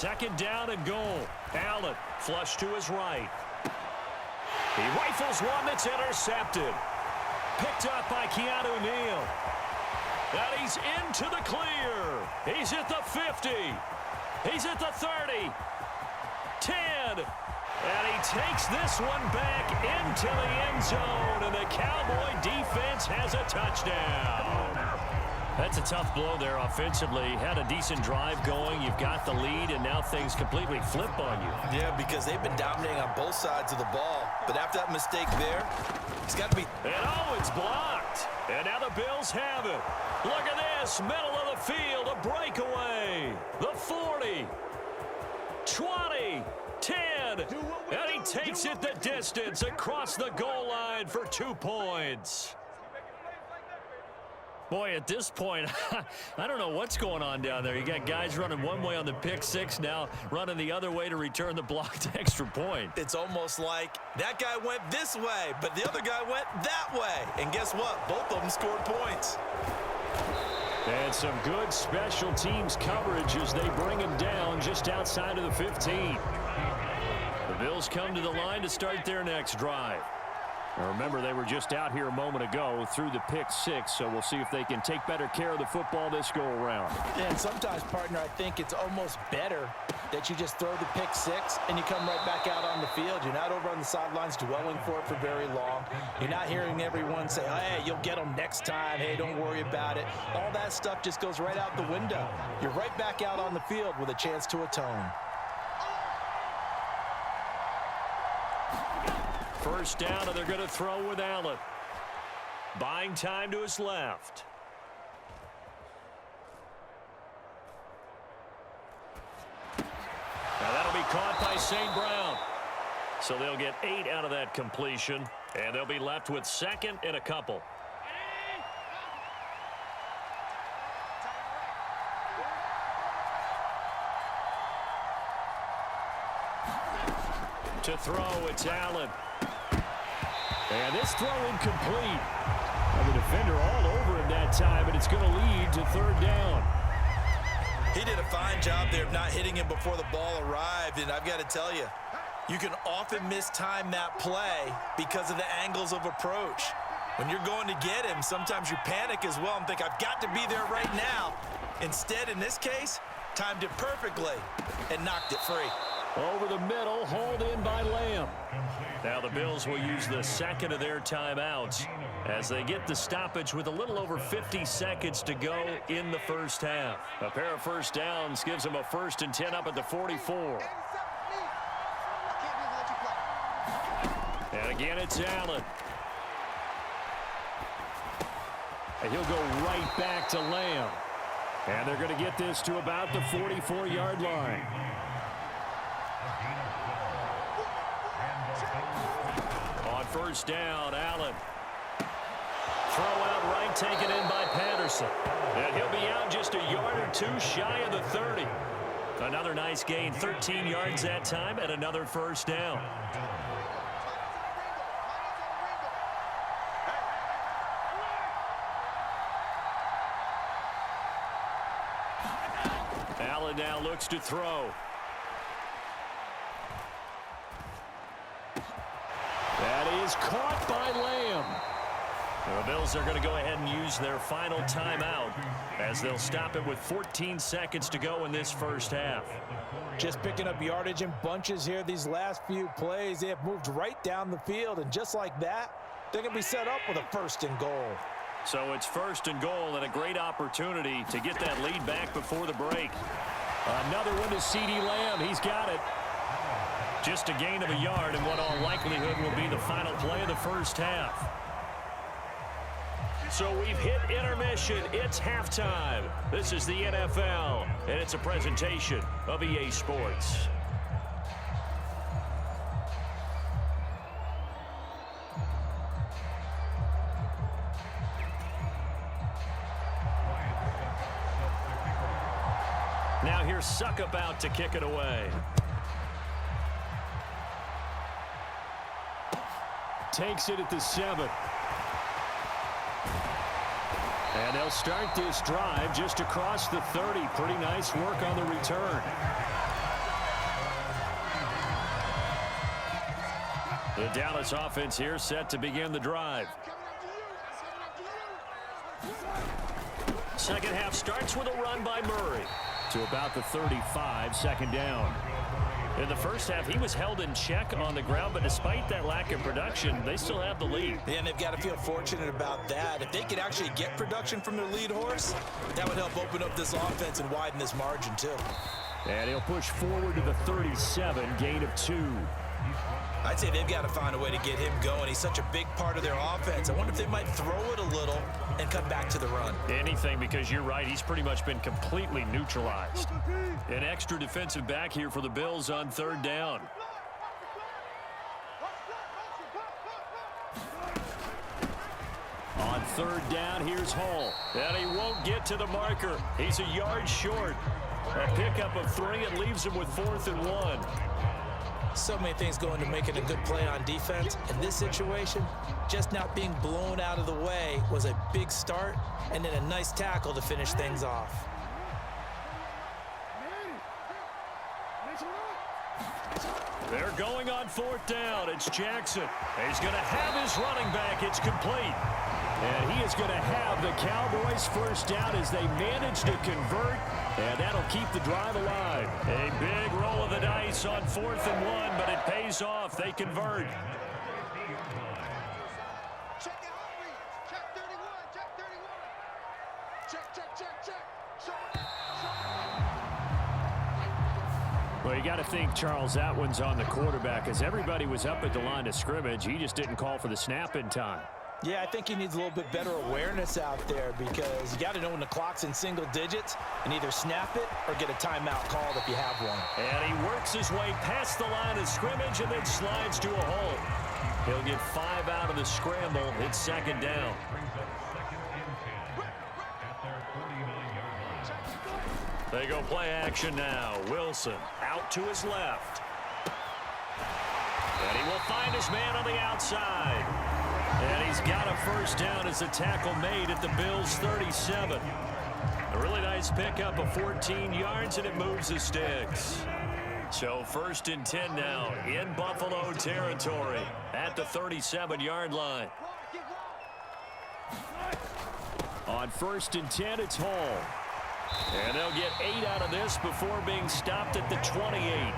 second down and goal. Allen flush to his right. He rifles one that's intercepted. Picked up by Keanu Neal. And he's into the clear. He's at the 50. He's at the 30. 10. And he takes this one back into the end zone. And the Cowboy defense has a touchdown. That's a tough blow there offensively. Had a decent drive going. You've got the lead, and now things completely flip on you. Yeah, because they've been dominating on both sides of the ball. But after that mistake there, it's got to be... And oh, it's blocked. And now the Bills have it. Look at this. Middle of the field, a breakaway. The 40. 20. 10. And he takes it the distance across the goal line for 2 points. Boy, at this point, I don't know what's going on down there. You got guys running one way on the pick six, now running the other way to return the blocked extra point. It's almost like that guy went this way, but the other guy went that way. And guess what? Both of them scored points. And some good special teams coverage as they bring him down just outside of the 15. The Bills come to the line to start their next drive. Now remember, they were just out here a moment ago through the pick six, so we'll see if they can take better care of the football this go-around. Yeah, and sometimes, partner, I think it's almost better that you just throw the pick six and you come right back out on the field. You're not over on the sidelines dwelling for it for very long. You're not hearing everyone say, oh, hey, you'll get them next time. Hey, don't worry about it. All that stuff just goes right out the window. You're right back out on the field with a chance to atone. First down, and they're going to throw with Allen. Buying time to his left. Now that'll be caught by St. Brown. So they'll get 8 out of that completion, and they'll be left with second and a couple. To throw, it's Allen. And this throw incomplete. And the defender all over him that time, and it's going to lead to third down. He did a fine job there of not hitting him before the ball arrived, and I've got to tell you, you can often mistime that play because of the angles of approach. When you're going to get him, sometimes you panic as well and think, I've got to be there right now. Instead, in this case, timed it perfectly and knocked it free. Over the middle, hauled in by Lamb. Now the Bills will use the second of their timeouts as they get the stoppage with a little over 50 seconds to go in the first half. A pair of first downs gives them a 1st and 10 up at the 44. And again, it's Allen. And he'll go right back to Lamb. And they're going to get this to about the 44-yard line. On first down, Allen. Throw out right, taken in by Patterson. And he'll be out just a yard or two shy of the 30. Another nice gain, 13 yards that time, and another first down. Allen now looks to throw. That is caught by Lamb. The Bills are going to go ahead and use their final timeout as they'll stop it with 14 seconds to go in this first half. Just picking up yardage in bunches here these last few plays. They have moved right down the field, and just like that, they're going to be set up with a 1st and goal. So it's 1st and goal and a great opportunity to get that lead back before the break. Another one to CeeDee Lamb. He's got it. Just a gain of a yard in what all likelihood will be the final play of the first half. So we've hit intermission. It's halftime. This is the NFL, and it's a presentation of EA Sports. Now here's Suckup out to kick it away. Takes it at the 7. And they'll start this drive just across the 30. Pretty nice work on the return. The Dallas offense here set to begin the drive. Second half starts with a run by Murray to about the 35, second down. In the first half, he was held in check on the ground, but despite that lack of production, they still have the lead. Yeah, and they've got to feel fortunate about that. If they could actually get production from their lead horse, that would help open up this offense and widen this margin too. And he'll push forward to the 37, gain of 2. I'd say they've got to find a way to get him going. He's such a big part of their offense. I wonder if they might throw it a little and come back to the run. Anything, because you're right, he's pretty much been completely neutralized. An extra defensive back here for the Bills on third down. On third down, here's Hall. And he won't get to the marker. He's a yard short. A pickup of 3, it leaves him with 4th and 1. So many things go into making a good play on defense. In this situation, just not being blown out of the way was a big start, and then a nice tackle to finish things off. They're going on 4th down. It's Jackson. He's going to have his running back. It's complete. And he is going to have the Cowboys first down as they manage to convert. And that'll keep the drive alive. A big roll of the dice on 4th and 1, but it pays off. They convert. Check it out, read. Check 31. Check 31. Check. Show it. Well, you got to think, Charles, that one's on the quarterback. As everybody was up at the line of scrimmage, he just didn't call for the snap in time. Yeah, I think he needs a little bit better awareness out there because you got to know when the clock's in single digits and either snap it or get a timeout called if you have one. And he works his way past the line of scrimmage and then slides to a hole. He'll get 5 out of the scramble. It's second down. They go play action now. Wilson out to his left. And he will find his man on the outside. And he's got a first down as the tackle made at the Bills' 37. A really nice pickup of 14 yards, and it moves the sticks. So 1st and 10 now in Buffalo territory at the 37-yard line. On 1st and 10, it's Hall. And they'll get 8 out of this before being stopped at the 28.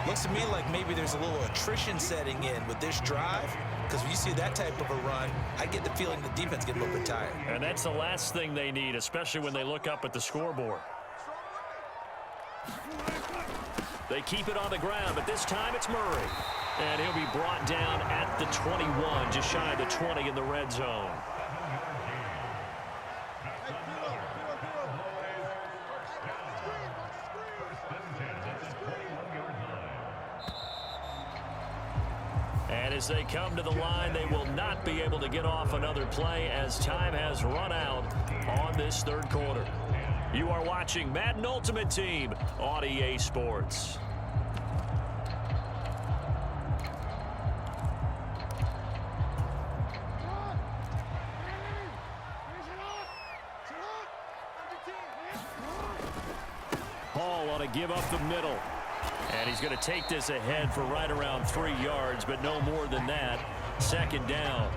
Looks to me like maybe there's a little attrition setting in with this drive, because when you see that type of a run, I get the feeling the defense gets a little bit tired. And that's the last thing they need, especially when they look up at the scoreboard. They keep it on the ground, but this time it's Murray. And he'll be brought down at the 21, just shy of the 20 in the red zone. And as they come to the line, they will not be able to get off another play as time has run out on this third quarter. You are watching Madden Ultimate Team on EA Sports. Hall on a give up the middle. And he's going to take this ahead for right around 3 yards, but no more than that. Second down.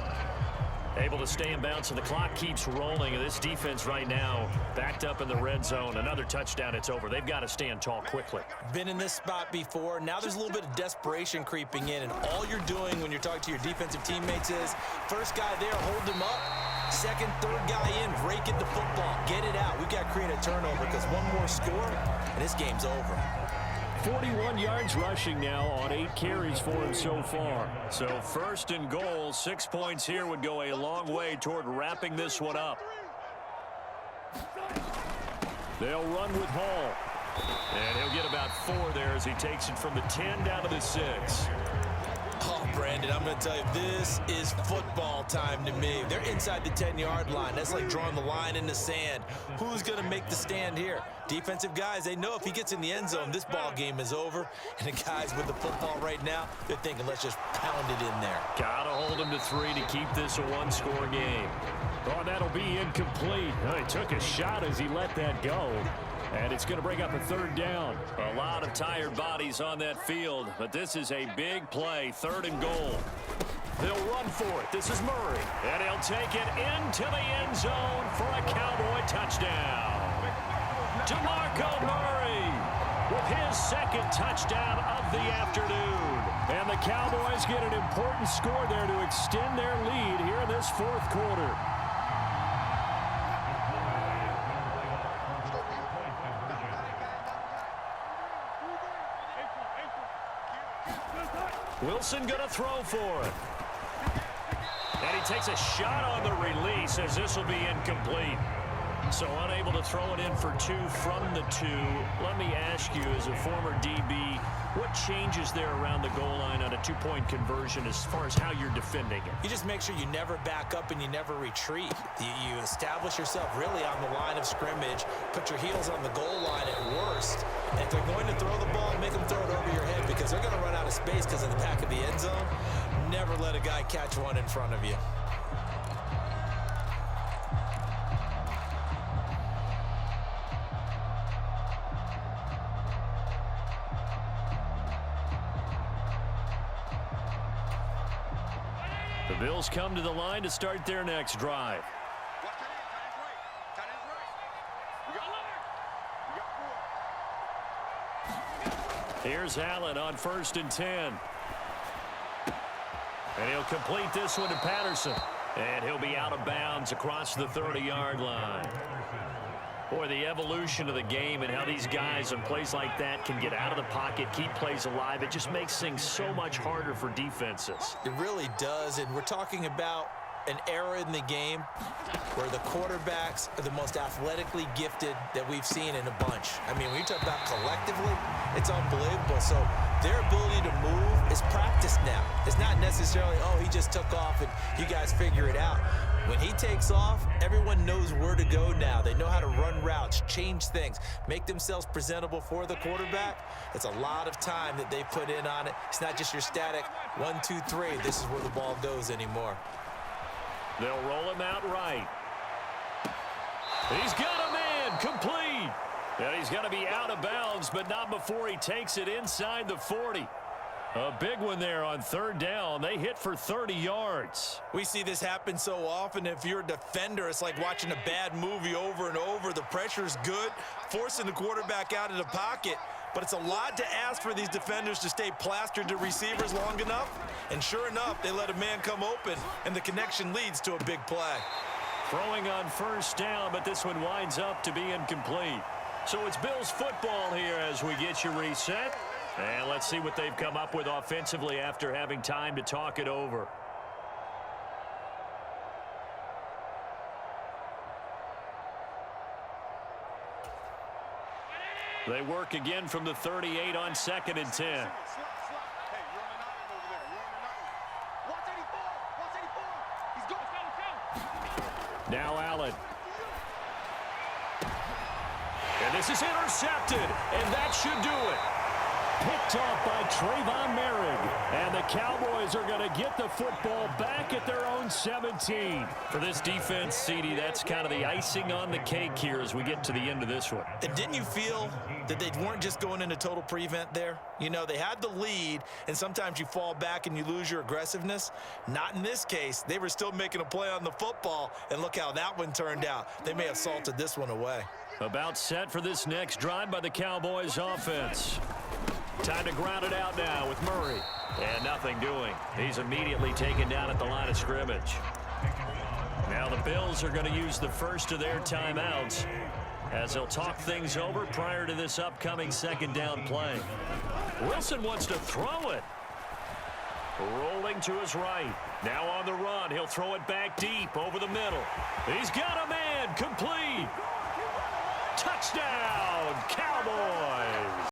Able to stay in bounds, and the clock keeps rolling. And this defense right now backed up in the red zone. Another touchdown, it's over. They've got to stand tall quickly. Been in this spot before. Now there's a little bit of desperation creeping in, and all you're doing when you're talking to your defensive teammates is first guy there, hold him up. Second, third guy in, rake at the football. Get it out. We've got to create a turnover because one more score, and this game's over. 41 yards rushing now on 8 carries for him so far. So 1st and goal, 6 points here would go a long way toward wrapping this one up. They'll run with Hall. And he'll get about 4 there as he takes it from the 10 down to the 6. Oh, Brandon, I'm going to tell you, this is football time to me. They're inside the 10-yard line. That's like drawing the line in the sand. Who's going to make the stand here? Defensive guys, they know if he gets in the end zone, this ball game is over. And the guys with the football right now, they're thinking, let's just pound it in there. Gotta hold him to 3 to keep this a one-score game. Oh, that'll be incomplete. Oh, he took a shot as he let that go. And it's going to bring up a third down. A lot of tired bodies on that field, but this is a big play, 3rd and goal. They'll run for it. This is Murray. And he'll take it into the end zone for a Cowboy touchdown. DeMarco Murray with his 2nd touchdown of the afternoon. And the Cowboys get an important score there to extend their lead here in this 4th quarter. Wilson going to throw for it. And he takes a shot on the release as this will be incomplete. So unable to throw it in for 2 from the 2. Let me ask you, as a former DB, what changes there around the goal line on a 2-point conversion as far as how you're defending it? You just make sure you never back up and you never retreat. You establish yourself really on the line of scrimmage, put your heels on the goal line at worst. And if they're going to throw the ball, make them throw it over your head because they're going to run out of space because in the back of the end zone, never let a guy catch one in front of you. The Bills come to the line to start their next drive. Here's Allen on 1st and 10. And he'll complete this one to Patterson. And he'll be out of bounds across the 30-yard line. Boy, the evolution of the game and how these guys on plays like that can get out of the pocket, keep plays alive, it just makes things so much harder for defenses. It really does, and we're talking about an era in the game where the quarterbacks are the most athletically gifted that we've seen in a bunch. I mean, when you talk about collectively, it's unbelievable. So their ability to move is practiced now. It's not necessarily, oh, he just took off and you guys figure it out. When he takes off, everyone knows where to go now. They know how to run routes, change things, make themselves presentable for the quarterback. It's a lot of time that they put in on it. It's not just your static 1, 2, 3. This is where the ball goes anymore. They'll roll him out right. He's got a man complete. And he's going to be out of bounds, but not before he takes it inside the 40. A big one there on 3rd down. They hit for 30 yards. We see this happen so often. If you're a defender, it's like watching a bad movie over and over. The pressure's good, forcing the quarterback out of the pocket. But it's a lot to ask for these defenders to stay plastered to receivers long enough. And sure enough, they let a man come open, and the connection leads to a big play. Throwing on 1st down, but this one winds up to be incomplete. So it's Bills football here as we get you reset. And let's see what they've come up with offensively after having time to talk it over. They work again from the 38 on 2nd and 10. Now Allen. And this is intercepted, and that should do it. Picked off by Trayvon Merrick. And the Cowboys are going to get the football back at their own 17. For this defense, CD, that's kind of the icing on the cake here as we get to the end of this one. And didn't you feel that they weren't just going into total prevent there? You know, they had the lead, and sometimes you fall back and you lose your aggressiveness. Not in this case. They were still making a play on the football, and look how that one turned out. They may have salted this one away. About set for this next drive by the Cowboys offense. Time to ground it out now with Murray. And nothing doing. He's immediately taken down at the line of scrimmage. Now the Bills are going to use the first of their timeouts as they'll talk things over prior to this upcoming 2nd down play. Wilson wants to throw it. Rolling to his right. Now on the run. He'll throw it back deep over the middle. He's got a man. Complete. Touchdown, Cowboys.